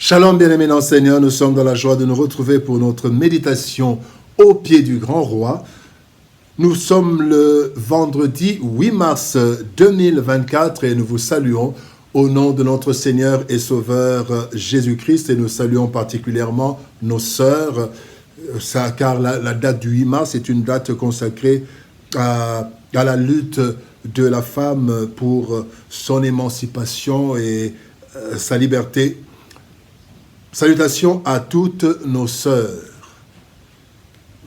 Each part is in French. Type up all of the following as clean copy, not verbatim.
Shalom bien-aimés dans le Seigneur, nous sommes dans la joie de nous retrouver pour notre méditation au pied du grand roi. Nous sommes le vendredi 8 mars 2024 et nous vous saluons au nom de notre Seigneur et Sauveur Jésus-Christ et nous saluons particulièrement nos sœurs, car la date du 8 mars est une date consacrée à la lutte de la femme pour son émancipation et sa liberté. Salutations à toutes nos sœurs.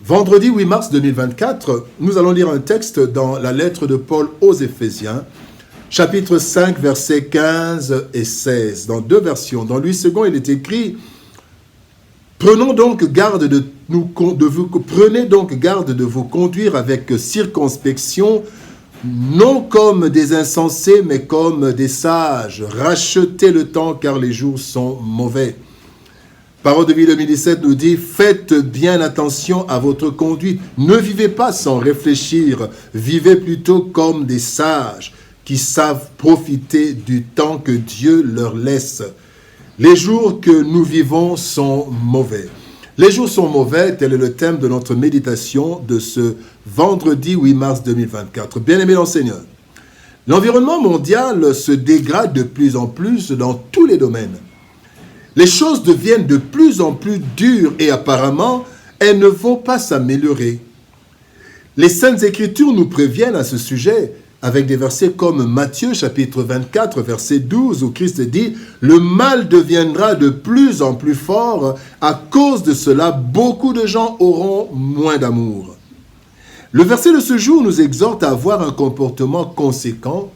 Vendredi 8 mars 2024, nous allons lire un texte dans la lettre de Paul aux Éphésiens, chapitre 5, versets 15 et 16, dans deux versions. Dans Louis II, il est écrit « Prenez donc garde de vous conduire avec circonspection, non comme des insensés, mais comme des sages. Rachetez le temps, car les jours sont mauvais. » Parole de vie 2017 nous dit « Faites bien attention à votre conduite. Ne vivez pas sans réfléchir. Vivez plutôt comme des sages qui savent profiter du temps que Dieu leur laisse. Les jours que nous vivons sont mauvais. » Les jours sont mauvais, tel est le thème de notre méditation de ce vendredi 8 mars 2024. Bien-aimés dans le Seigneur, l'environnement mondial se dégrade de plus en plus dans tous les domaines. Les choses deviennent de plus en plus dures et apparemment, elles ne vont pas s'améliorer. Les Saintes Écritures nous préviennent à ce sujet avec des versets comme Matthieu chapitre 24, verset 12, où Christ dit « Le mal deviendra de plus en plus fort. À cause de cela, beaucoup de gens auront moins d'amour. » Le verset de ce jour nous exhorte à avoir un comportement conséquent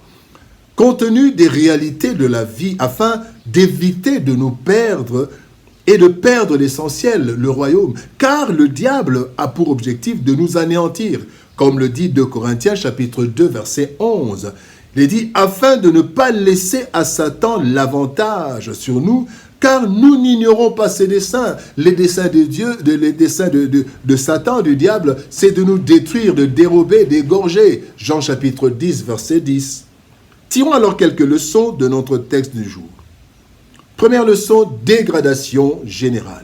compte tenu des réalités de la vie, afin d'éviter de nous perdre et de perdre l'essentiel, le royaume. Car le diable a pour objectif de nous anéantir, comme le dit 2 Corinthiens chapitre 2, verset 11. Il est dit « Afin de ne pas laisser à Satan l'avantage sur nous, car nous n'ignorons pas ses desseins. » Les desseins de Dieu, les desseins de Satan, du diable, c'est de nous détruire, de dérober, d'égorger. Jean chapitre 10, verset 10. Tirons alors quelques leçons de notre texte du jour. Première leçon, dégradation générale.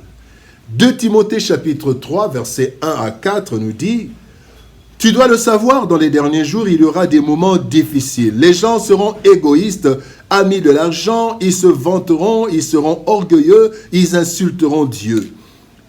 2 Timothée chapitre 3, versets 1 à 4 nous dit « Tu dois le savoir, dans les derniers jours, il y aura des moments difficiles. Les gens seront égoïstes, amis de l'argent, ils se vanteront, ils seront orgueilleux, ils insulteront Dieu.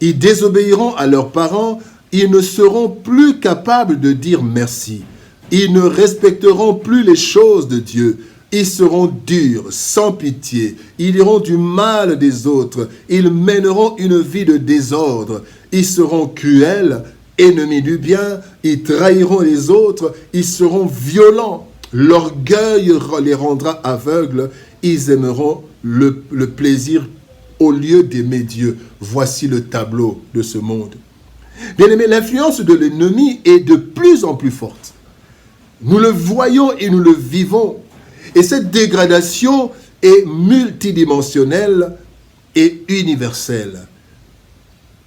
Ils désobéiront à leurs parents, ils ne seront plus capables de dire merci. Ils ne respecteront plus les choses de Dieu. Ils seront durs, sans pitié. Ils diront du mal des autres. Ils mèneront une vie de désordre. Ils seront cruels, ennemis du bien. Ils trahiront les autres. Ils seront violents. L'orgueil les rendra aveugles. Ils aimeront le plaisir au lieu d'aimer Dieu. Voici le tableau de ce monde. Bien-aimés, l'influence de l'ennemi est de plus en plus forte. Nous le voyons et nous le vivons. Et cette dégradation est multidimensionnelle et universelle.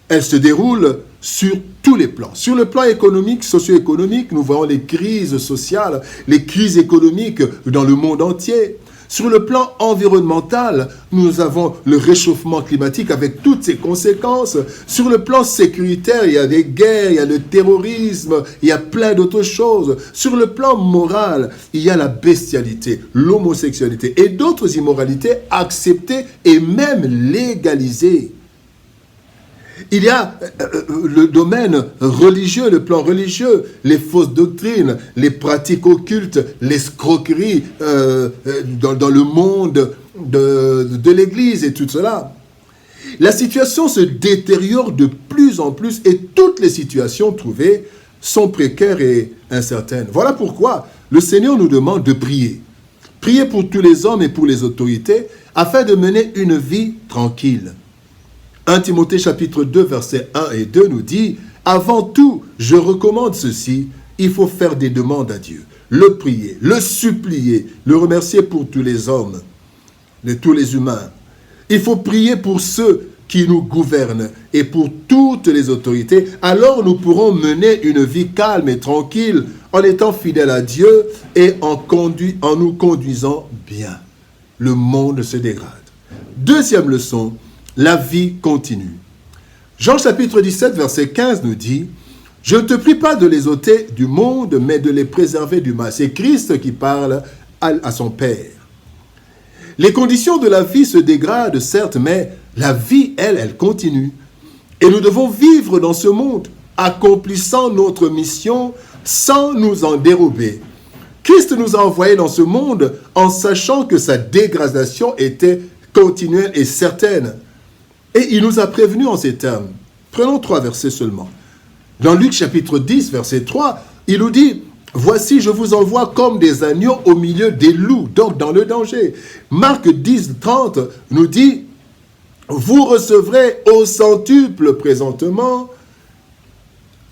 Elle se déroule sur tous les plans. Sur le plan économique, socio-économique, nous voyons les crises sociales, les crises économiques dans le monde entier. Sur le plan environnemental, nous avons le réchauffement climatique avec toutes ses conséquences. Sur le plan sécuritaire, il y a des guerres, il y a le terrorisme, il y a plein d'autres choses. Sur le plan moral, il y a la bestialité, l'homosexualité et d'autres immoralités acceptées et même légalisées. Il y a le domaine religieux, le plan religieux, les fausses doctrines, les pratiques occultes, l'escroquerie dans le monde de l'Église et tout cela. La situation se détériore de plus en plus et toutes les situations trouvées sont précaires et incertaines. Voilà pourquoi le Seigneur nous demande de prier. Prier pour tous les hommes et pour les autorités afin de mener une vie tranquille. 1 Timothée chapitre 2, versets 1 et 2 nous dit « Avant tout, je recommande ceci, il faut faire des demandes à Dieu, le prier, le supplier, le remercier pour tous les hommes, tous les humains. Il faut prier pour ceux qui nous gouvernent et pour toutes les autorités. Alors nous pourrons mener une vie calme et tranquille en étant fidèles à Dieu et en nous conduisant bien. Le monde se dégrade. Deuxième leçon, la vie continue. Jean chapitre 17, verset 15 nous dit « Je ne te prie pas de les ôter du monde, mais de les préserver du mal. » C'est Christ qui parle à son Père. Les conditions de la vie se dégradent, certes, mais la vie, elle continue. Et nous devons vivre dans ce monde, accomplissant notre mission sans nous en dérober. Christ nous a envoyés dans ce monde en sachant que sa dégradation était continuelle et certaine. Et il nous a prévenus en ces termes. Prenons 3 versets seulement. Dans Luc chapitre 10, verset 3, il nous dit « Voici, je vous envoie comme des agneaux au milieu des loups, donc dans le danger. » Marc 10, 30 nous dit « Vous recevrez au centuple présentement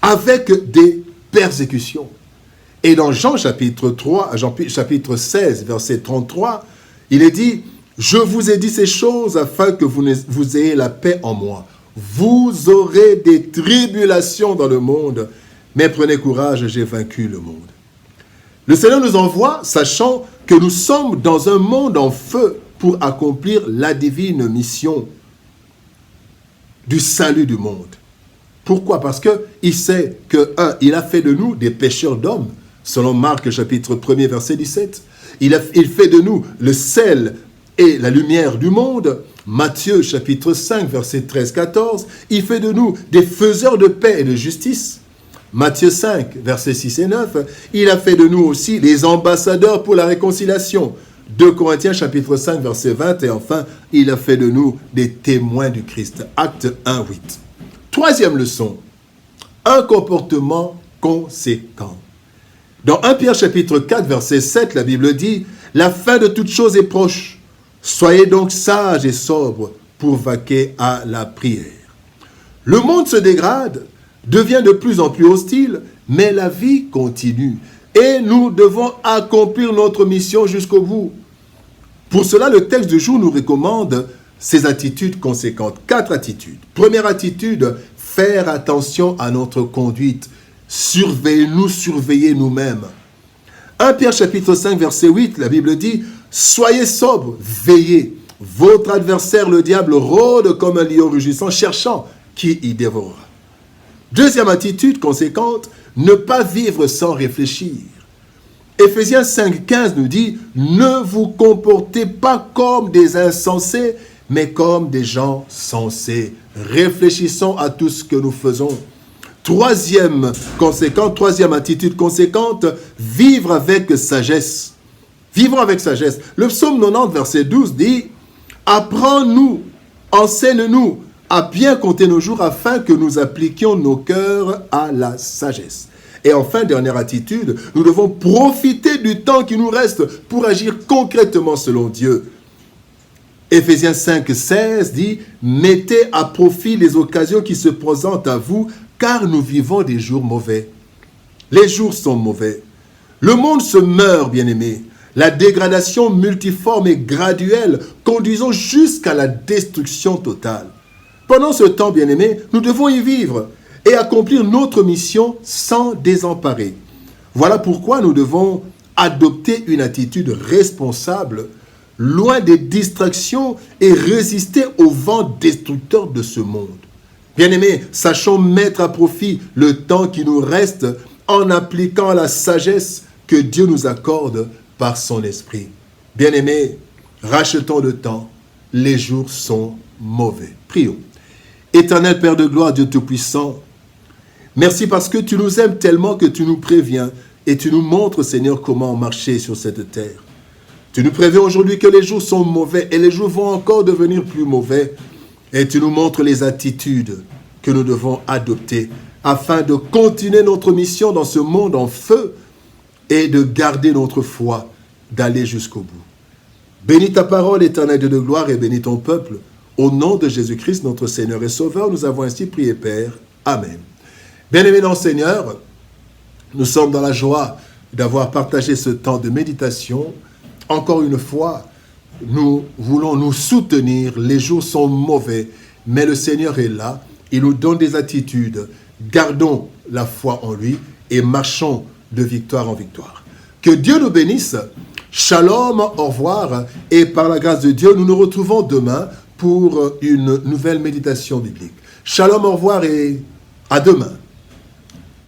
avec des persécutions. » Et dans Jean chapitre 16, verset 33, il est dit « Je vous ai dit ces choses afin que vous ayez la paix en moi. Vous aurez des tribulations dans le monde, mais prenez courage, j'ai vaincu le monde. » Le Seigneur nous envoie, sachant que nous sommes dans un monde en feu pour accomplir la divine mission du salut du monde. Pourquoi? Parce qu'il sait que, il a fait de nous des pécheurs d'hommes, selon Marc chapitre 1er, verset 17. Il fait de nous le sel et la lumière du monde. Matthieu chapitre 5, verset 13-14. Il fait de nous des faiseurs de paix et de justice. Matthieu 5, versets 6 et 9. Il a fait de nous aussi les ambassadeurs pour la réconciliation. 2 Corinthiens chapitre 5, verset 20. Et enfin, il a fait de nous des témoins du Christ. Acte 1, 8. Troisième leçon, un comportement conséquent. Dans 1 Pierre chapitre 4, verset 7, la Bible dit « La fin de toute chose est proche. Soyez donc sages et sobres pour vaquer à la prière. » Le monde se dégrade, devient de plus en plus hostile, mais la vie continue. Et nous devons accomplir notre mission jusqu'au bout. Pour cela, le texte du jour nous recommande ces attitudes conséquentes. 4 attitudes. Première attitude, faire attention à notre conduite. Surveillez-nous, surveillez nous-mêmes. 1 Pierre chapitre 5, verset 8, la Bible dit « Soyez sobres, veillez. Votre adversaire, le diable, rôde comme un lion rugissant, cherchant qui y dévorera. » Deuxième attitude conséquente, ne pas vivre sans réfléchir. Éphésiens 5, 15 nous dit « Ne vous comportez pas comme des insensés, mais comme des gens sensés. Réfléchissons à tout ce que nous faisons. » Troisième attitude conséquente, vivre avec sagesse. Vivre avec sagesse. Le psaume 90, verset 12 dit « Apprends-nous, enseigne-nous à bien compter nos jours afin que nous appliquions nos cœurs à la sagesse. » Et enfin, dernière attitude, nous devons profiter du temps qui nous reste pour agir concrètement selon Dieu. Éphésiens 5, 16 dit « Mettez à profit les occasions qui se présentent à vous, car nous vivons des jours mauvais. » Les jours sont mauvais. Le monde se meurt, bien-aimés. La dégradation multiforme et graduelle conduisant jusqu'à la destruction totale. Pendant ce temps, bien-aimés, nous devons y vivre et accomplir notre mission sans désemparer. Voilà pourquoi nous devons adopter une attitude responsable, loin des distractions et résister au vent destructeur de ce monde. Bien-aimés, sachons mettre à profit le temps qui nous reste en appliquant la sagesse que Dieu nous accorde par son esprit. Bien-aimés, rachetons le temps, les jours sont mauvais. Prions. Éternel Père de gloire, Dieu Tout-Puissant, merci parce que tu nous aimes tellement que tu nous préviens et tu nous montres, Seigneur, comment marcher sur cette terre. Tu nous préviens aujourd'hui que les jours sont mauvais et les jours vont encore devenir plus mauvais. Et tu nous montres les attitudes que nous devons adopter afin de continuer notre mission dans ce monde en feu et de garder notre foi, d'aller jusqu'au bout. Bénis ta parole, Éternel Dieu de gloire, et bénis ton peuple. Au nom de Jésus-Christ, notre Seigneur et Sauveur, nous avons ainsi prié, Père. Amen. Bien-aimés dans le Seigneur, nous sommes dans la joie d'avoir partagé ce temps de méditation. Encore une fois, nous voulons nous soutenir. Les jours sont mauvais, mais le Seigneur est là. Il nous donne des attitudes. Gardons la foi en lui et marchons de victoire en victoire. Que Dieu nous bénisse. Shalom, au revoir. Et par la grâce de Dieu, nous nous retrouvons demain pour une nouvelle méditation biblique. Shalom, au revoir et à demain.